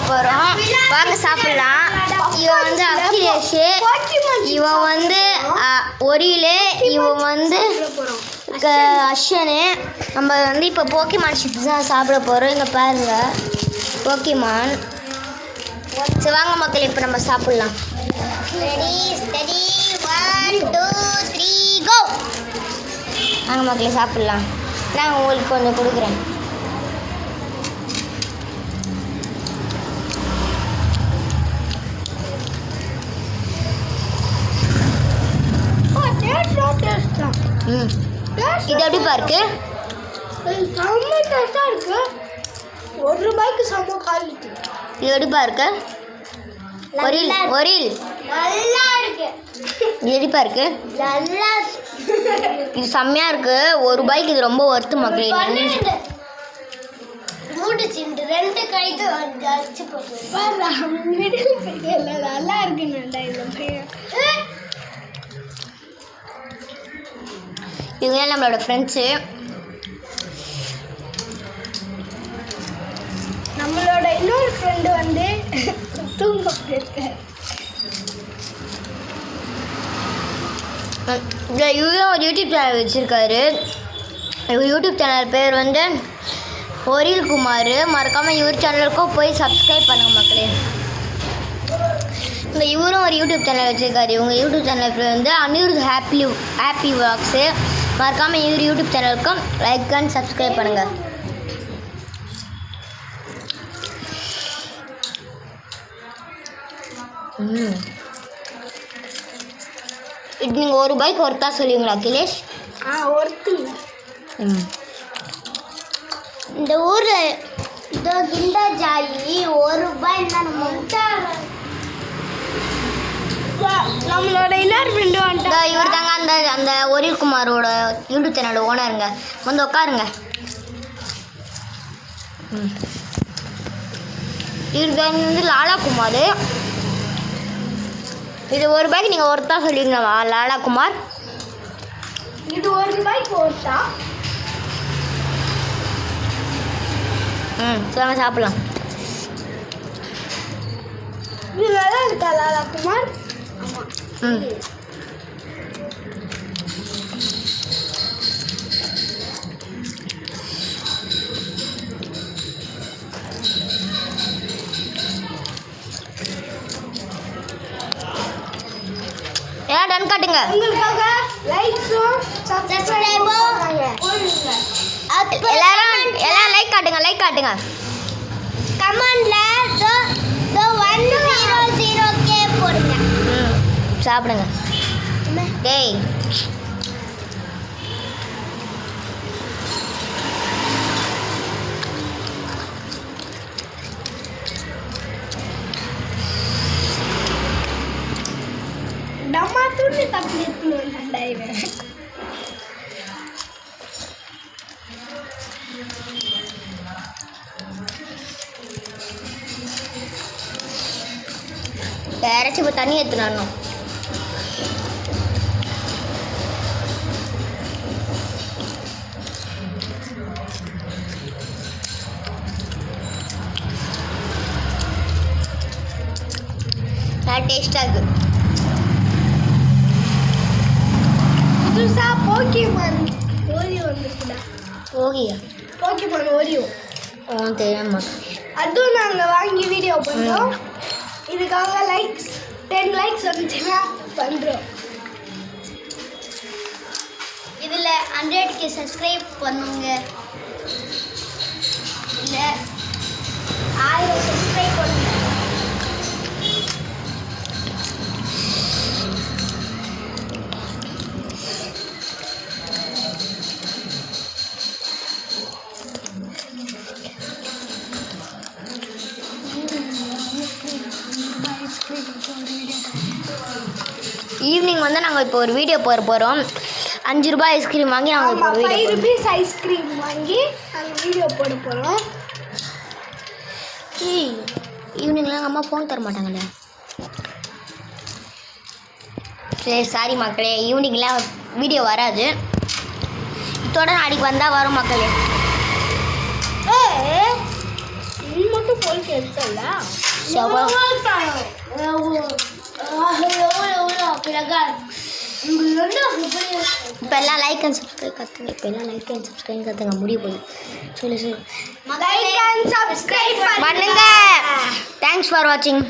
போகிறோம். வாங்க சாப்பிட்லாம். இவன் வந்து அகிலேஷ், இவன் வந்து ஒரியில், இவன் வந்து அஸ்வனு. நம்ம வந்து இப்போ போக்கிமான் சிப்ஸ் தான் சாப்பிட போகிறோம். இங்கே பாருங்கள் போக்கிமான். சரி வாங்க மக்கள், இப்போ நம்ம சாப்பிட்லாம். ரெடி 1 2 3 கோ. வாங்க மக்களே சாப்பிட்லாம். நான் உங்களுக்கு கொஞ்சம் கொடுக்குறேன். இது எப்படிப்பா இருக்கு? ₹1 சம காலிட்டு. இது எப்படிப்பா இருக்கு? ஒரில் நல்லா இருக்கு. இது எப்படிப்பா இருக்கு? நல்லா இது செம்மையா இருக்கு. ₹1 இது ரொம்ப ஒர்த்து மக்களே. ரெண்டு கைக்கு அடிச்சு போட்டு நல்லா இருக்கு. இவங்க நம்மளோட ஃப்ரெண்ட்ஸு. நம்மளோட இன்னொரு ஃப்ரெண்டு வந்து தூங்க போயிருக்காரு. இவரும் ஒரு யூடியூப் சேனல் வச்சுருக்காரு. இவர் யூடியூப் சேனல் பேர் வந்து ஒரில் குமார். மறக்காமல் இவர் சேனலுக்கும் போய் சப்ஸ்கிரைப் பண்ணுங்க மக்களே. இந்த இவரும் ஒரு யூடியூப் சேனல் வச்சுருக்காரு. இவங்க யூடியூப் சேனல் பேர் வந்து அனிருத் ஹாப்பி வாக்ஸு. மறக்காமல் இவர் யூடியூப் சேனலுக்கும் லைக் அண்ட் சப்ஸ்கிரைப் பண்ணுங்கள். இது நீங்கள் ₹1 ஒர்த்தா சொல்லுவீங்களா அகிலேஷ்? ஒருத்து. இந்த ஊரில் இதோ கிண்டா ஜாயி ₹1 நம்மளோட இன்னொரு ஃப்ரெண்டு வந்துட்டா. இவர் தாங்க அந்த ஒரில் குமாரோட யூடியூப் சேனலோட ஓனருங்க. வந்து உட்காருங்க. இவர் வந்து லாலா குமார். இது ₹1 நீங்கள் ஒருத்தா சொல்லிங்களா லாலா குமார்? இது ₹1 ஒருத்தா. சொல்லுங்க சாப்பிடலாம். இது நல்லா இருக்கா லாலா குமார்? ஏன் டன் காட்டுங்க. உங்களுக்காக லைக்ஸும் சப்ஸ்கிரைபும் போடுங்க. எல்லாரும் லைக் காட்டுங்க. கமெண்ட்ல 100K போடுங்க. சாப்பிடுங்க. டேய் டம்மா துணி தப்பி எடுத்துன்னு யாராச்சும் இப்போ தண்ணி எடுத்துனாலும் டேஸ்டாக இருக்குது. புதுசாக போக்கிமான் ஓரியோ வந்துருக்குடா. போக்கிமான் ஓரியோ தெரியாமா. அதுவும் நாங்கள் வாங்கி வீடியோ பண்ணுறோம். இதுக்காக 10 லைக்ஸ் வந்துச்சுன்னா பண்ணுறோம். இதில் 100K சப்ஸ்கிரைப் பண்ணுங்க. இல்லை 1000 சப்ஸ்கிரைப் பண்ணுங்க. ஈவினிங் வந்து நாங்கள் இப்போ ஒரு வீடியோ போகிறோம். ₹5 ஐஸ்கிரீம் வாங்கி நாங்கள் இப்போ ₹5 ஐஸ்கிரீம் வாங்கி நாங்கள் வீடியோ போட போகிறோம். ஈவினிங்லாம் எங்கள் அம்மா ஃபோன் தர மாட்டாங்கல்ல. சரி சாரி மக்களே, ஈவினிங்லாம் வீடியோ வராது. இதோட நாளைக்கு வந்தால் வரும் மக்களே. மட்டும் போயிட்டு எடுத்தல இப்போ எல்லாம் லைக் அண்ட் சப்ஸ்கிரைப் கற்றுங்க. இப்போ எல்லாம் லைக் அண்ட் சப்ஸ்கிரைப் கற்றுங்க. முடிய போகுது. சொல்லு லைக் அண்ட் சப்ஸ்கிரைப் பண்ணுங்க. தேங்க்ஸ் ஃபார் வாட்சிங்.